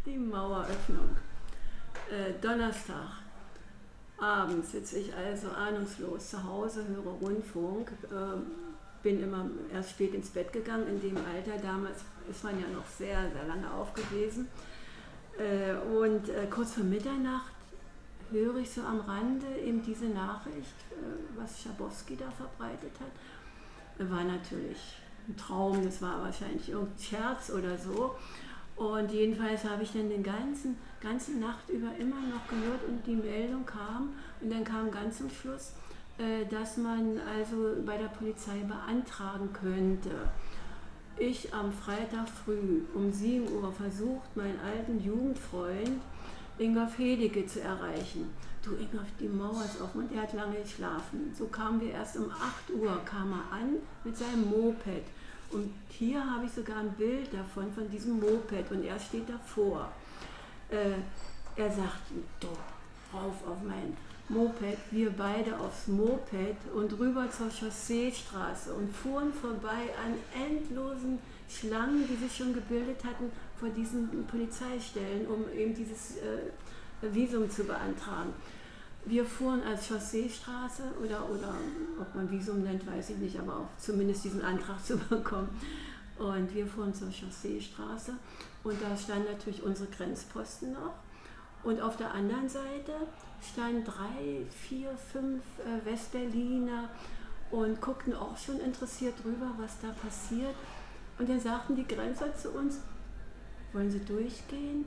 Die Maueröffnung. Donnerstag. Abends sitze ich also ahnungslos zu Hause, höre Rundfunk, bin immer erst spät ins Bett gegangen. In dem Alter, damals ist man ja noch sehr, sehr lange auf gewesen. Kurz vor Mitternacht höre ich so am Rande eben diese Nachricht, was Schabowski da verbreitet hat. War natürlich ein Traum, das war wahrscheinlich irgendein Scherz oder so. Und jedenfalls habe ich dann den ganze Nacht über immer noch gehört und die Meldung kam. Und dann kam ganz zum Schluss, dass man also bei der Polizei beantragen könnte. Ich am Freitag früh um 7 Uhr versucht, meinen alten Jugendfreund Ingolf Hedicke zu erreichen. Du Ingolf, die Mauer ist offen und er hat lange geschlafen. So kamen wir erst um 8 Uhr, kam er an mit seinem Moped. Und hier habe ich sogar ein Bild davon, von diesem Moped und er steht davor. Er sagt, du, rauf auf mein Moped, wir beide aufs Moped und rüber zur Chausseestraße und fuhren vorbei an endlosen Schlangen, die sich schon gebildet hatten vor diesen Polizeistellen, um eben dieses Visum zu beantragen. Wir fuhren als Chausseestraße oder ob man Visum nennt, weiß ich nicht, aber auch zumindest diesen Antrag zu bekommen. Und wir fuhren zur Chausseestraße und da standen natürlich unsere Grenzposten noch. Und auf der anderen Seite standen 3, 4, 5 Westberliner und guckten auch schon interessiert drüber, was da passiert. Und dann sagten die Grenzer zu uns, wollen Sie durchgehen?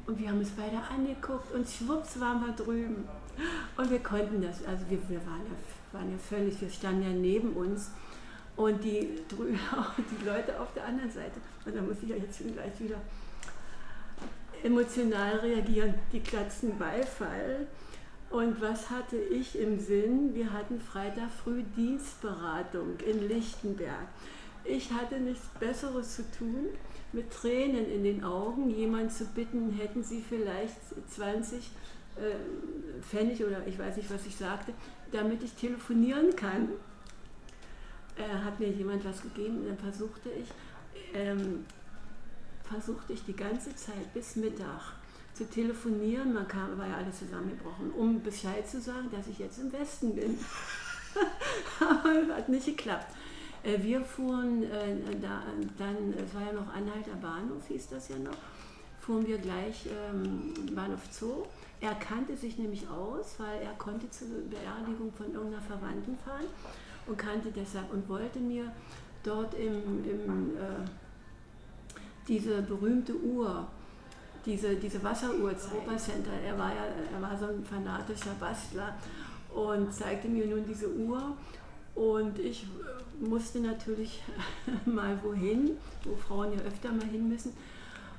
Und wir haben es beide angeguckt und schwupps waren wir drüben. Und wir konnten das, also wir waren ja völlig, wir standen ja neben uns und die Leute auf der anderen Seite. Und da muss ich ja jetzt schon gleich wieder emotional reagieren, die klatschen Beifall. Und was hatte ich im Sinn? Wir hatten Freitag früh Dienstberatung in Lichtenberg. Ich hatte nichts Besseres zu tun, mit Tränen in den Augen jemanden zu bitten, hätten Sie vielleicht 20 Pfennig oder ich weiß nicht, was ich sagte, damit ich telefonieren kann. Hat mir jemand was gegeben und dann versuchte ich die ganze Zeit bis Mittag zu telefonieren. War ja alles zusammengebrochen, um Bescheid zu sagen, dass ich jetzt im Westen bin. Aber hat nicht geklappt. Wir fuhren dann, es war ja noch Anhalter Bahnhof, hieß das ja noch, fuhren wir gleich Bahnhof Zoo. Er kannte sich nämlich aus, weil er konnte zur Beerdigung von irgendeiner Verwandten fahren und kannte deshalb und wollte mir dort diese berühmte Uhr, diese Wasseruhr, Europa Center, er war so ein fanatischer Bastler und zeigte mir nun diese Uhr. Und ich musste natürlich mal wohin, wo Frauen ja öfter mal hin müssen.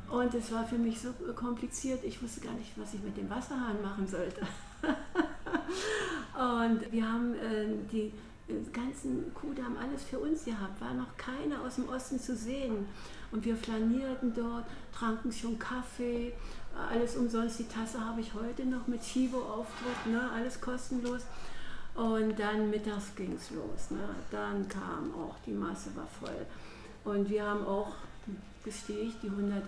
Und es war für mich so kompliziert, ich wusste gar nicht, was ich mit dem Wasserhahn machen sollte. Und wir haben die ganzen Kuhdamm alles für uns gehabt, war noch keiner aus dem Osten zu sehen. Und wir flanierten dort, tranken schon Kaffee, alles umsonst. Die Tasse habe ich heute noch mit Chibo-Aufdruck, ne, alles kostenlos. Und dann mittags ging es los. Ne? Dann kam auch, die Masse war voll. Und wir haben auch, gestehe ich, die 100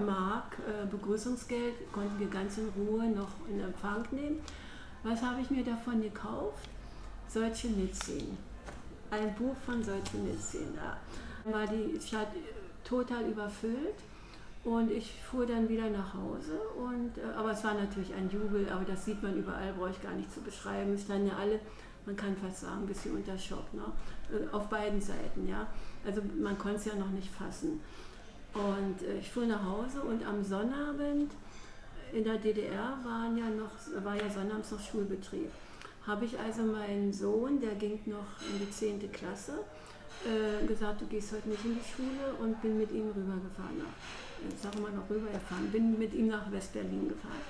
Mark Begrüßungsgeld konnten wir ganz in Ruhe noch in Empfang nehmen. Was habe ich mir davon gekauft? Solzhenitsyn. Ein Buch von Solzhenitsyn. Da war die Stadt total überfüllt. Und ich fuhr dann wieder nach Hause, aber es war natürlich ein Jubel, aber das sieht man überall, brauche ich gar nicht zu beschreiben. Es standen ja alle, man kann fast sagen, ein bisschen unter Schock, ne? Auf beiden Seiten. Ja? Also man konnte es ja noch nicht fassen. Und ich fuhr nach Hause und am Sonnabend in der DDR war ja sonnabends noch Schulbetrieb. Habe ich also meinen Sohn, der ging noch in die 10. Klasse, gesagt, du gehst heute nicht in die Schule und bin mit ihm rübergefahren. Sagen wir noch rübergefahren, bin mit ihm nach West-Berlin gefahren.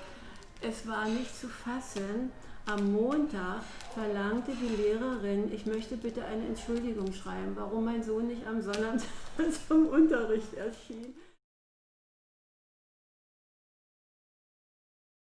Es war nicht zu fassen, am Montag verlangte die Lehrerin, ich möchte bitte eine Entschuldigung schreiben, warum mein Sohn nicht am Sonnabend zum Unterricht erschien.